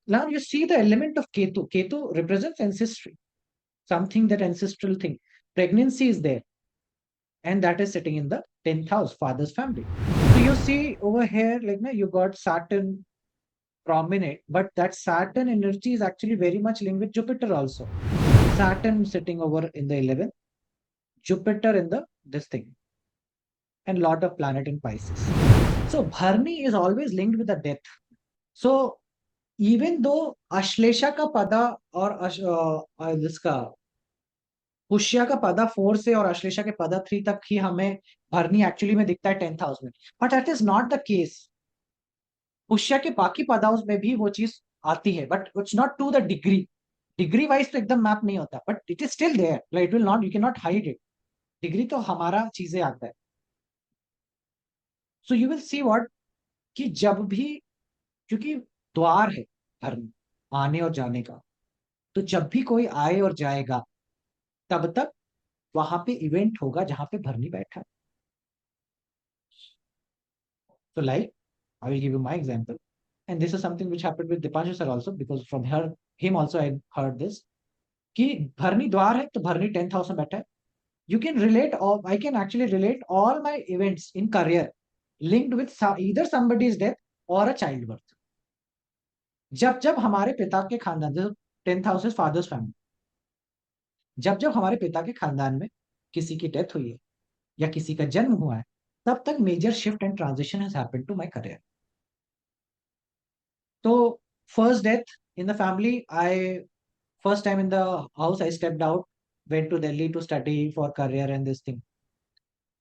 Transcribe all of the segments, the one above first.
Now you see the element of Ketu. Ketu represents ancestry, something that ancestral thing. Pregnancy is there, and that is sitting in the 10th house, father's family. So you see over here, like now you got Saturn prominent, but that Saturn energy is actually very much linked with Jupiter also. Saturn sitting over in the 11th, Jupiter in the this thing, and lot of planet in Pisces. So Bharani is always linked with the death. So even though Ashlesha का पदा और जिसका पुष्या का पदा 4 से और अश्लेषा के पदा 3 तक ही हमें भरनी एक्चुअली में दिखता है 10th हाउस में, but that is not the case. Pushya के बाकी पदाओं में भी वो चीज आती है, but it's not to the degree wise तो एकदम मैप नहीं होता, but it is still there. Like it will not, you can not hide it. Degree तो हमारा चीजें आता है. So you will see what, कि जब भी, क्योंकि द्वार है धर्म आने और जाने का, तो जब भी कोई आए और जाएगा तब तक वहां पे इवेंट होगा जहां पे भरनी बैठा है. So like, I will give you my example. And this is something which happened with Dipanshu sir also, because from him also I heard this. कि भरनी द्वार है तो भरनी 10th हाउस में बैठा है. You can relate all, I can actually relate all my events in career linked with either somebody's death or a childbirth. जब जब हमारे पिता के खानदान, जैसे 10th house is fathers family, जब जब हमारे पिता के खानदान में किसी की डेथ हुई है या किसी का जन्म हुआ है, तब तक major shift and transition has happened to my career. So first death in the family, I first time in the house I stepped out, went to Delhi to study for career and this thing.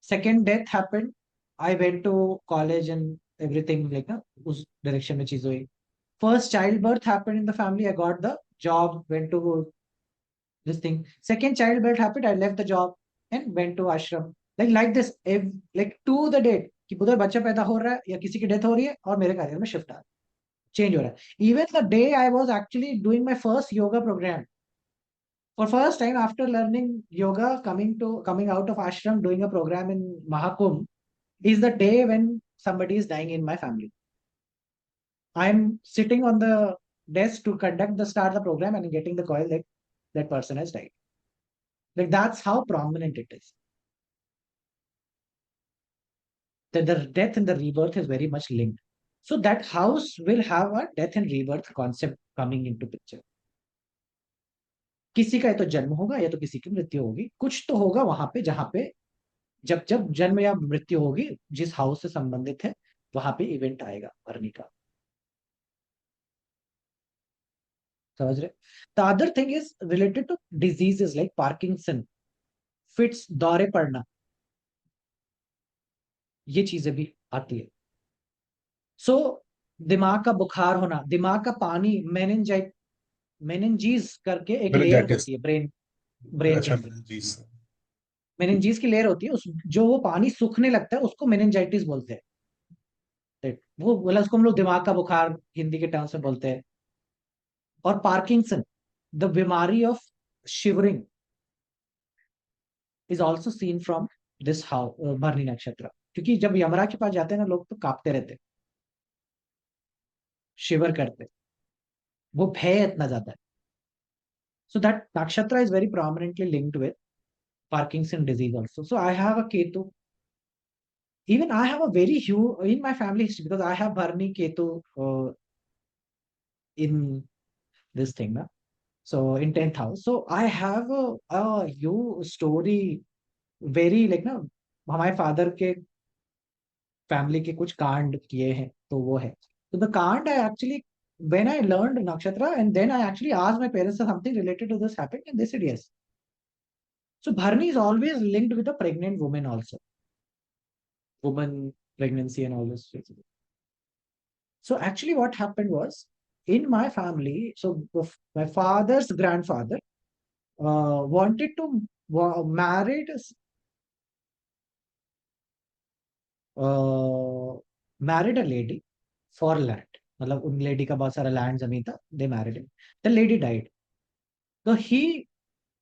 Second death happened, I went to college and everything like na us direction में चीज हुई. First childbirth happened in the family, I got the job, went to this thing. Second childbirth happened, I left the job and went to ashram. Like this, like to the date कि उधर बच्चा पैदा हो रहा है या किसी की डेथ हो रही है और मेरे करियर में शिफ्ट आ रहा है, चेंज हो रहा है. Even the day I was actually doing my first yoga programme, for first time after learning yoga, coming out of ashram, doing a program in Mahakumbh, is the day when somebody is dying in my family. I'm sitting on the desk to conduct the start the program and getting the call like that person has died. Like that's how prominent it is. That the death and the rebirth is very much linked. So that house will have a death and rebirth concept coming into picture. किसी का या तो जन्म होगा या तो किसी की मृत्यु होगी, कुछ तो होगा वहां पे जहां पे जब जब जन्म या मृत्यु होगी जिस हाउस से संबंधित है वहां पे इवेंट आएगा भरनी का. समझ रहे? The other thing is related to diseases like Parkinson, fits, दौरे पड़ना, ये चीजें भी आती है. सो दिमाग का बुखार होना, दिमाग का पानी, मेनिंजाइट, मेनिंजीज करके एक लेयर मेनिंजाइटिस. होती है ब्रेन ब्रेन के अच्छा, अंदर. मेनिंजीस. मेनिंजीज की लेयर होती है, उस जो वो पानी सूखने लगता है उसको मेनिंजाइटिस बोलते हैं. वो बोला उसको हम लोग दिमाग का बुखार हिंदी के टर्म्स में बोलते हैं. और पार्किंसन, द बीमारी of shivering, is also seen from this how भरनी नक्षत्र. क्योंकि जब यमरा के पास जाते हैं ना लोग, तो कांपते रहते, शिवर करते, वो भय इतना ज्यादा है. सो दैट नक्षत्र is very prominently linked with Parkinson disease also. So I have a Ketu. Even I have a very huge in my family history because I have Bharani Ketu in this thing. Na? So in 10th house. So I have a huge story, very like ना हमारे father के family के कुछ कांड किए हैं, तो वो है. तो द कांड I actually, when I learned nakshatra and then I actually asked my parents if something related to this happened and they said yes. So Bharani is always linked with a pregnant woman also. Woman, pregnancy and all this. So actually what happened was, in my family, so my father's grandfather wanted to married married a lady for land. मतलब उन lady का बहुत सारा land जमीन था. They married him. The lady died. So he,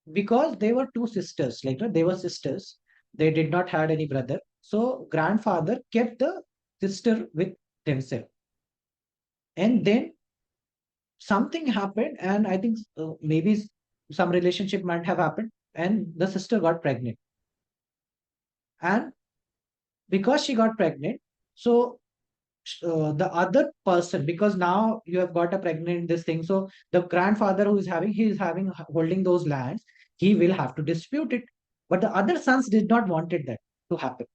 because they were two sisters, like no, they were sisters, they did not had any brother. So grandfather kept the sister with themselves, and then something happened, and I think maybe some relationship might have happened, and the sister got pregnant. And because she got pregnant, so the other person, because now you have got a pregnant this thing, so the grandfather who is having, he is having holding those lands, he will have to dispute it. But the other sons did not wanted that to happen.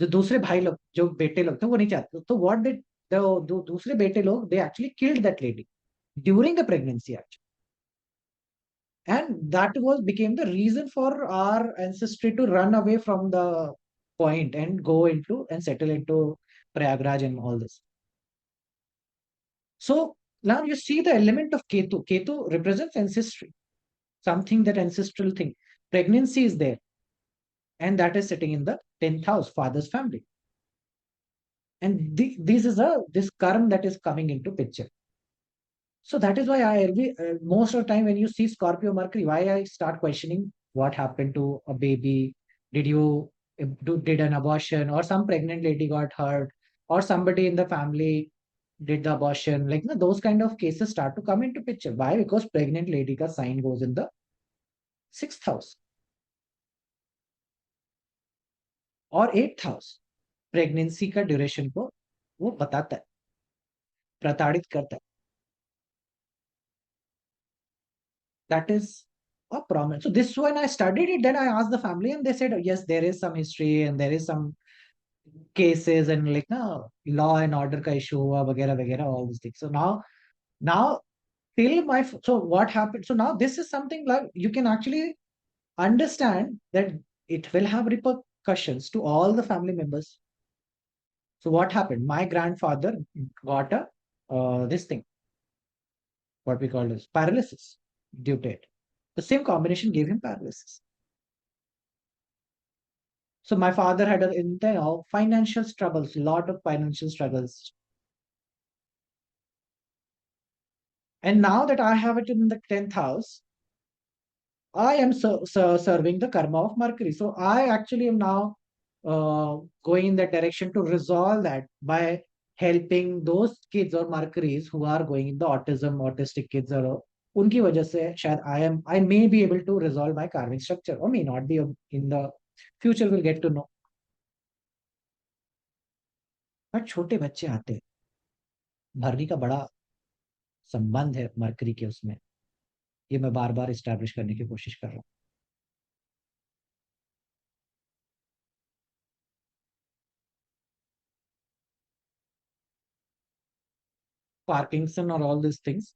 जो दूसरे भाई लोग, जो बेटे लोग थे, वो नहीं चाहते, तो व्हाट डिड द दूसरे बेटे लोग, they actually killed that lady during the pregnancy actually. And that was became the reason for our ancestry to run away from the point and go into and settle into Prayagraj and all this. So now you see the element of Ketu. Ketu represents ancestry, something that ancestral thing. Pregnancy is there, and that is sitting in the 10th house, father's family. And this is this karma that is coming into picture. So that is why most of the time when you see Scorpio Mercury, why I start questioning what happened to a baby. Did you did an abortion, or some pregnant lady got hurt, or somebody in the family did the abortion? Like, no, those kind of cases start to come into picture. Why? Because pregnant lady ka sign goes in the 6th house or 8th house. Pregnancy का duration को वो बताता है, प्रताड़ित करता है. That is a problem. So this, when I studied it, then I asked the family, and they said, yes, there is some history and there is some cases, and like no law and order ka issue hua, vagera vagera, all these things. So now till my, so what happened? So now this is something like you can actually understand that it will have repercussions to all the family members. So what happened? My grandfather got a this thing, what we call as paralysis due to it. The same combination gave him paralysis. So my father had financial struggles, lot of financial struggles. And now that I have it in the 10th house, I am serving the karma of Mercury. So I actually am now going in that direction to resolve that by helping those kids or Mercuries who are going in the autistic kids, or उनकी वजह से शायद I may be able to resolve my karmic structure, or may not be. In the future we'll get to know. But छोटे बच्चे आते हैं, भरनी का बड़ा संबंध है मरकरी के उसमें, ये मैं बार बार इस्टेब्लिश करने की कोशिश कर रहा हूँ. Parkinson or all these things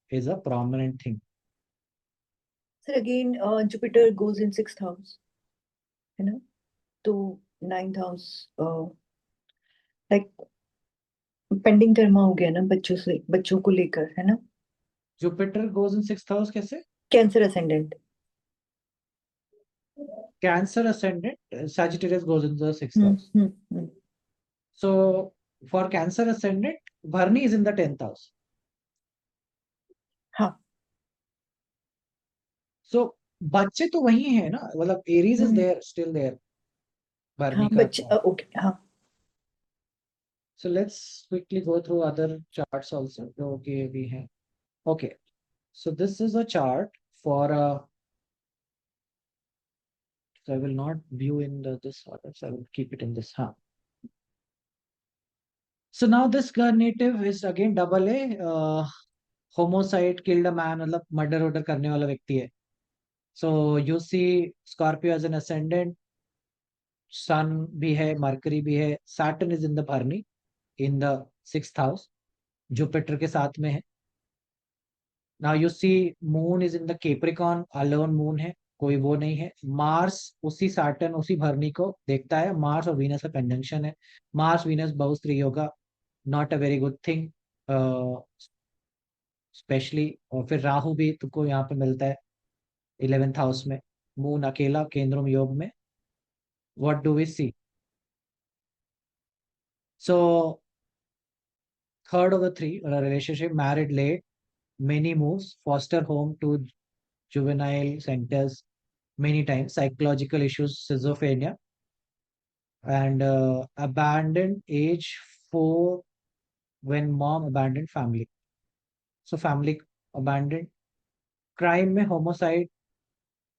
is a prominent thing. Sir, again, Jupiter goes in 6th house, to 9th house, like pending Karma हो गया ना बच्चों को लेकर, है ना. Jupiter goes in 6th house कैसे? Cancer ascendant. Cancer ascendant, Sagittarius goes in the 6th house. So for Cancer ascendant, Bharani is in the 10th house. हाँ. So बच्चे तो वही है ना, मतलब Aries is there, still there. हाँ, बच्चे okay. हाँ. So let's quickly go through other charts also. Okay, we have. Okay, so this is a chart for so I will not view in this order, so I will keep it in this. So now this native is again double A, homicide, killed a man, मतलब murder order करने वाला व्यक्ति है. So you see Scorpio as an ascendant, Sun भी है, Mercury भी है, Saturn is in the Bharani, in the 6th house, Jupiter के साथ में है. Now you see Moon is in the Capricorn, alone Moon है, कोई वो नहीं है. मार्स उसी सैटर्न उसी भरनी को देखता है. मार्स और वीनस का कंजंक्शन है. मार्स वीनस बहुस्त्री yoga, not a very good thing specially. और फिर राहु भी तुमको यहाँ पे मिलता है 11th हाउस में. मून अकेला केंद्रम योग में. What do we see? So third of the three, relationship, married late, many moves, foster home to juvenile centers many times, psychological issues, schizophrenia, and abandoned age 4 when mom abandoned family. So family abandoned. Crime में homicide,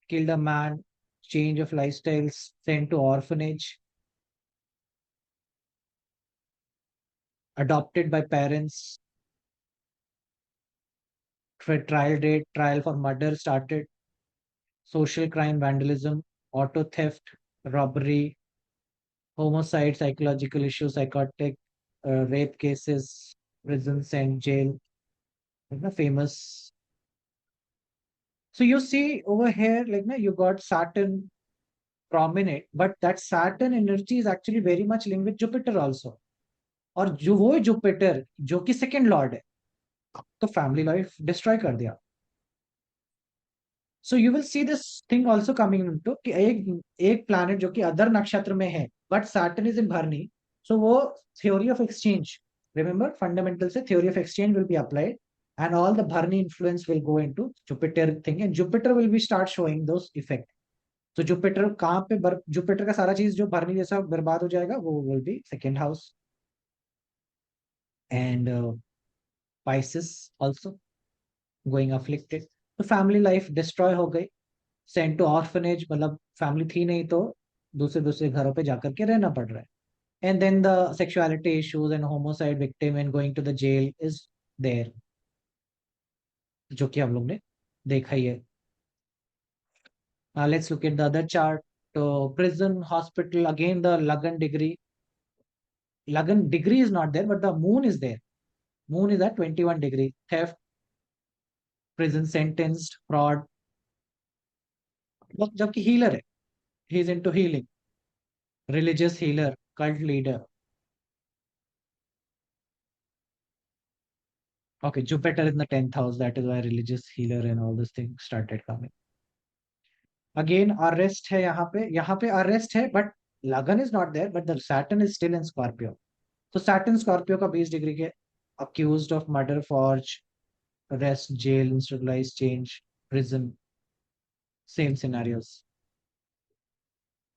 killed a man, change of lifestyles, sent to orphanage, adopted by parents, trial date, trial for murder started, social crime, vandalism, auto theft, robbery, homicide, psychological issues, psychotic, rape cases, prisons and jail. Famous. So you see over here, like you got Saturn prominent, but that Saturn energy is actually very much linked with Jupiter also. और जो वो Jupiter जो कि second Lord है तो family life destroy कर दिया. सो you will see this thing also coming into कि एक प्लैनेट जो कि अदर नक्षत्र में है but Saturn is in Bharani. So वो theory of exchange, remember fundamental से theory of exchange will be applied and all the Bharani influence will go into Jupiter thing and Jupiter will be start showing those effect. So Jupiter कहाँ पे Jupiter का सारा चीज जो भरनी जैसा बर्बाद हो जाएगा वो will be second house and Pisces also going afflicted. तो फैमिली लाइफ डिस्ट्रॉय हो गई, सेंट टू ऑर्फनेज, मतलब फैमिली थी नहीं तो दूसरे दूसरे घरों पे जाकर के रहना पड़ रहा है. And then the sexuality issues and homicide victim and going to the jail is there, जो कि हम लोग ने देखा ही है. Let's look at the other chart. तो prison, hospital, again the lagna degree is not there but the moon is there. Moon is at 21 degree. Theft, prison sentenced, fraud, जबकि हीलर है, he is into healing, religious healer, cult leader. Okay, Jupiter in the 10th house. That is why religious healer and all these things started coming. Again, arrest है यहाँ पे arrest है, but Lagan is not there, but the Saturn is still in Scorpio. So Saturn Scorpio का 20 degree के, accused of murder, forge, arrest, jail, institutionalized change, prison, same scenarios.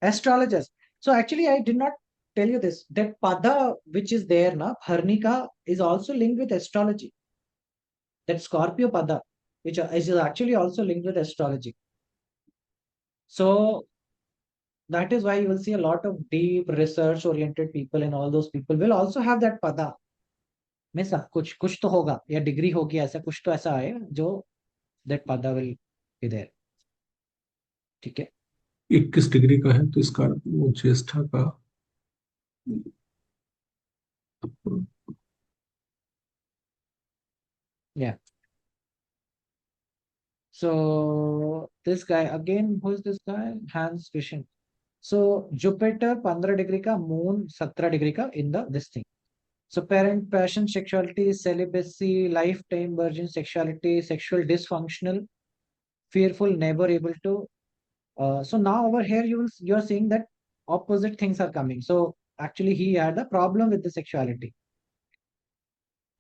Astrologers. So actually, I did not tell you this. That Pada, which is there na, Bharnika, is also linked with astrology. That Scorpio Pada, which is actually also linked with astrology. So that is why you will see a lot of deep research oriented people and all those people will also have that Pada. Means कुछ कुछ तो होगा या degree होगी, ऐसा कुछ तो ऐसा है जो that Pada will be there. ठीक है. 21 डिग्री का है तो इसका वो ज्येष्ठा का Yeah. So this guy again, who is this guy? Hans Christian. So Jupiter 15 degree का, Moon 17 डिग्री का in the this thing. So parent, passion, sexuality, celibacy, lifetime virgin, sexuality, sexual dysfunctional, fearful, never able to. So now over here you are seeing that opposite things are coming. So actually he had a problem with the sexuality.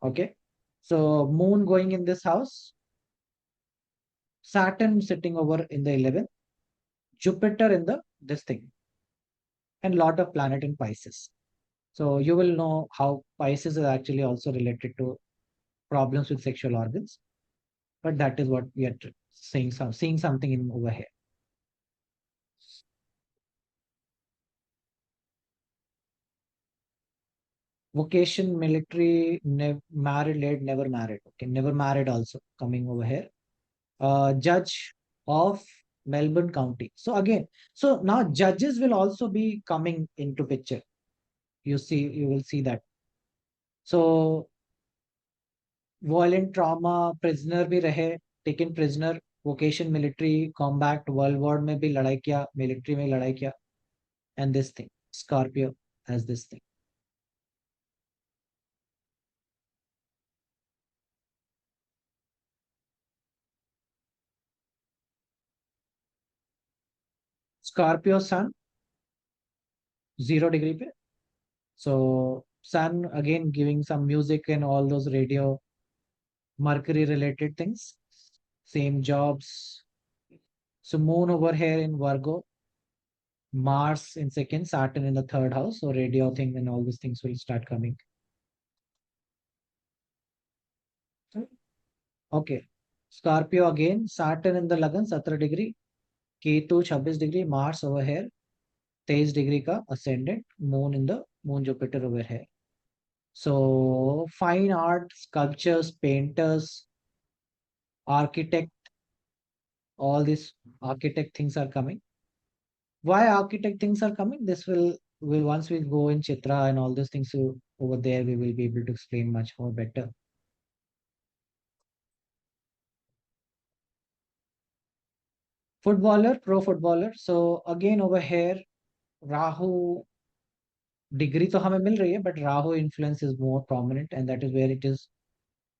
Okay. So Moon going in this house, Saturn sitting over in the 11th, Jupiter in the this thing, and lot of planet in Pisces. So you will know how Pisces is actually also related to problems with sexual organs, but that is what we are seeing something in over here. Vocation, military, married, late, never married. Okay, never married also coming over here. Judge of Melbourne County. So again, so now judges will also be coming into picture. You will see that. So violent trauma, prisoner भी रहे, taken prisoner, vocation military, combat, world war में भी लड़ाई किया, military में लड़ाई किया, and this thing, Scorpio has this thing. Scorpio sun 0 degree पे. So sun again giving some music and all those radio, Mercury related things, same jobs. So moon over here in Virgo, Mars in second, Saturn in the third house. So radio thing and all these things will start coming. Okay. Scorpio again, Saturn in the Lagan 17 degree, Ketu 26 degree, Mars over here 23 degree का ascendant, moon in the moon Jupiter over here. So fine art, sculptures, painters, architect, all these architect things are coming. Why architect things are coming? This will once we go in Chitra and all these things over there, we will be able to explain much more better. Footballer, pro footballer. So again over here, Rahu degree तो हमें मिल रही है, but Rahu influence is more prominent, and that is where it is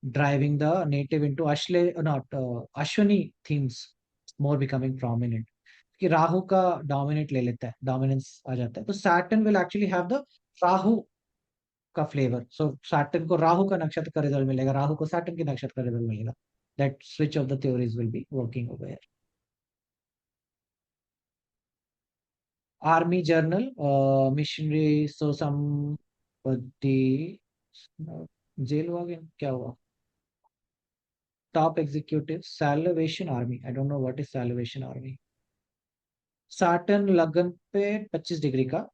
driving the native into Ashwini themes more becoming prominent. कि राहु का dominate ले लेता है, dominance आ जाता है, तो Saturn will actually have the Rahu का फ्लेवर. सो सैटर्न को राहु का नक्षत्र का रिजल्ट मिलेगा, राहु को सैटर्न के नक्षत्र का रिजल्ट मिलेगा. That switch of the theories will be working over here. Army general, missionary, so somebody jail हुआ क्या क्या हुआ. Top executive, salvation army. I don't know what is salvation army. Saturn lagna पे 25 डिग्री का,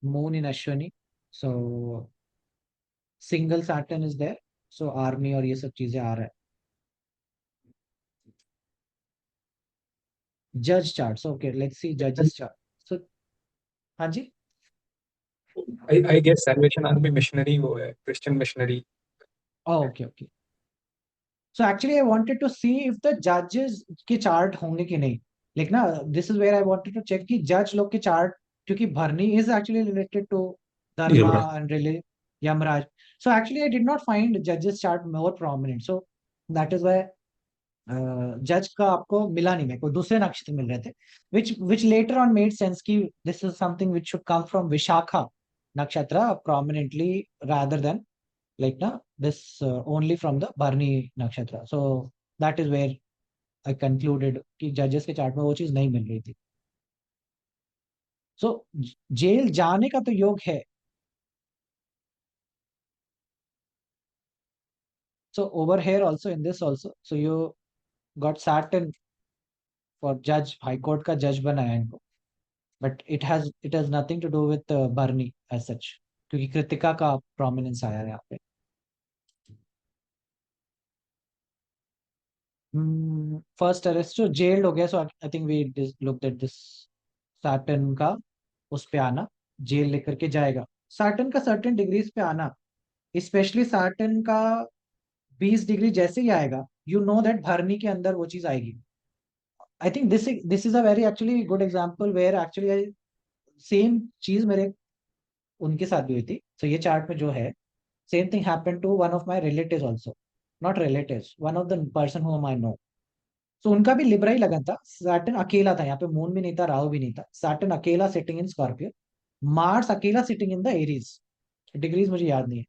moon in Ashwini. So single Saturn is there, so army और ये सब चीजें आ रहा है. जज चार्ट, ओके लेट्स सी जजेस चार्ट. सो हाँ जी. I guess Salvation Army missionary वो है, Christian missionary. Okay okay. So actually I wanted to see if the जजेस के चार्ट होंगे कि नहीं. लेकिन ना, this is where I wanted to check कि जज लोग के चार्ट, क्योंकि भरनी is actually related to Dharma Yamraj. And relay Yamraj. So actually I did not find जजेस chart more prominent, so that is why जज का आपको मिला नहीं, मेरे को दूसरे नक्षत्र मिल रहे थे, which later on made sense कि this is something which should come from Vishakha nakshatra prominently rather than like na this only from the Bharani nakshatra. So that is where I concluded कि judges के chart में वो चीज नहीं मिल रही थी. So jail जाने का तो योग है. So over here also, in this also, so you got Saturn for judge, high court का जज बनाया इनको, but it has nothing to do with Bharani as such, क्योंकि कृतिका का prominence आया है यहाँ पे. फर्स्ट अरेस्ट जो जेल्ड हो गया, so I think we looked at this. Saturn का उस पे आना, जेल लेकर के जाएगा. सैटर्न का सर्टेन डिग्रीज पे आना, स्पेशली सैटर्न का 20 डिग्री जैसे ही आएगा, यू नो दैट भरनी के अंदर वो चीज आएगी. I think this is a very actually good example where actually same चीज मेरे उनके साथ भी हुई थी. सो ये चार्ट में जो है, same thing happened to one of my relatives also. Not relatives, one of the person whom I no. सो उनका भी लिब्रा ही लगन था. सैटर्न अकेला था यहाँ पे, मून भी नहीं था, राहु भी नहीं था. सैटर्न अकेला सिटिंग इन स्कॉर्पियो, मार्स अकेला sitting in the Aries. Degrees मुझे याद नहीं है.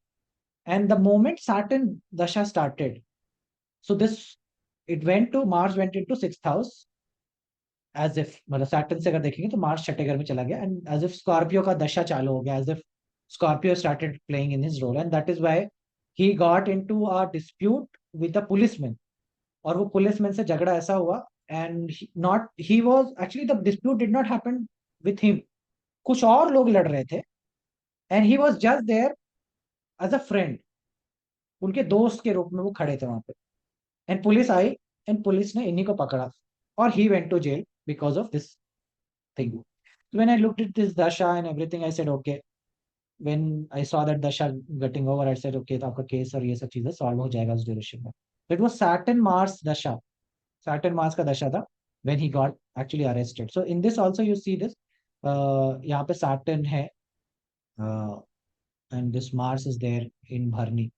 And the moment Saturn dasha started, so this it went to Mars went into sixth house, as if मतलब सैटर्न से अगर देखेंगे तो मार्स छठे घर में चला गया, एंड एज इफ स्कॉर्पियो का दशा चालू हो गया, as if Scorpio started playing in his role, and that is why he got into a dispute with the policeman. और वो पुलिसमैन से झगड़ा ऐसा हुआ, and not he was actually the dispute did not happen with him, कुछ और लोग लड़ रहे थे, and he was just there as a friend, उनके दोस्त के रूप में वो खड़े थे वहां पे. एंड पुलिस आई, एंड पुलिस ने इन्हीं को पकड़ा, और he went to jail because of this thing. When I looked at this dasha and everything, I said okay. When I saw that dasha getting over, I said okay, तो आपका case और ये सब चीजें सॉल्व हो जाएगा उस ड्यूरेशन में. इट वाज सैटर्न मार्स दशा, Saturn Mars का दशा था when he got actually arrested. So in this also you see this, यहाँ पे Saturn है, and this Mars is there in Bharni,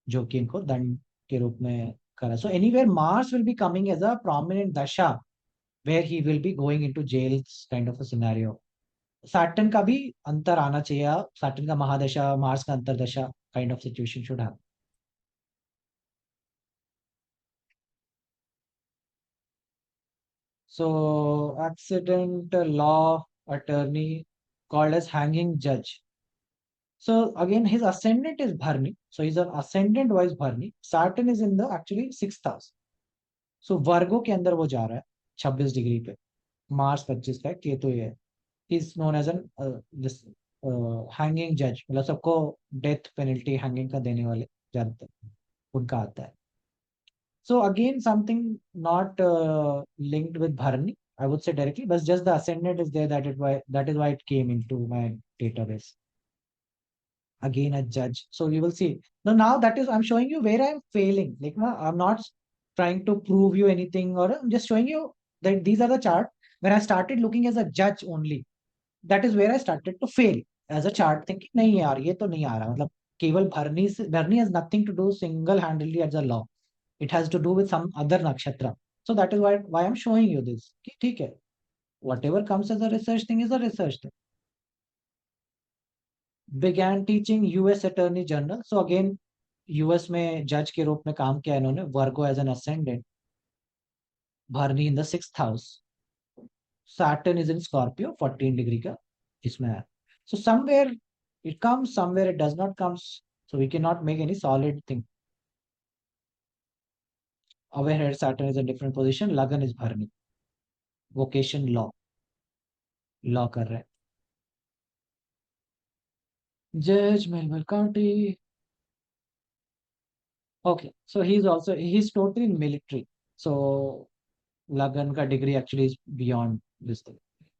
जो कि इनको दंड के रूप में करा. So anywhere Mars will be coming as a prominent dasha where he will be going into jails kind of a scenario. Saturn का भी अंतर आना चाहिए, Saturn का महादशा, Mars का अंतरदशा kind of situation should happen. So accident law attorney called as hanging judge. So again, his ascendant is Bharani. So he's an ascendant wise Bharani. Saturn is in the actually 6th house. So वर्गो के अंदर वो जा रहा है 26 degree पे, Mars 25 का है, केतु ये है. He's known as an this hanging judge. मतलब सबको डेथ पेनल्टी हैंगिंग का देने वाले जानते हैं, उनका आता है. So again, something not linked with Bharani, I would say directly, but just the ascendant is there. That is why it came into my database. Again, a judge. So you will see. Now that is I'm showing you where I'm failing. Like I'm not trying to prove you anything, or I'm just showing you that these are the chart where I started looking as a judge only. That is where I started to fail as a chart, thinking नहीं यार ये तो नहीं आ रहा. मतलब केवल भरनी has nothing to do single handedly as a law. It has to do with some other nakshatra. So that is why I'm showing you this. कि ठीक है, whatever comes as a research thing is a research thing. Began teaching US Attorney General. So again, US में जज के रूप में काम किया इन्होंने. Virgo as an ascendant, Bharani in the 6th house. Saturn is in Scorpio, 14 degree का इसमें है. So somewhere it comes, somewhere it does not comes. So we cannot make any solid thing. Aware head Saturn is in different position. Lagan is Bharani. Vocation law कर रहे हैं. Judge Melville County. Okay, so he's totally in military. So Lagan ka degree actually is beyond this thing.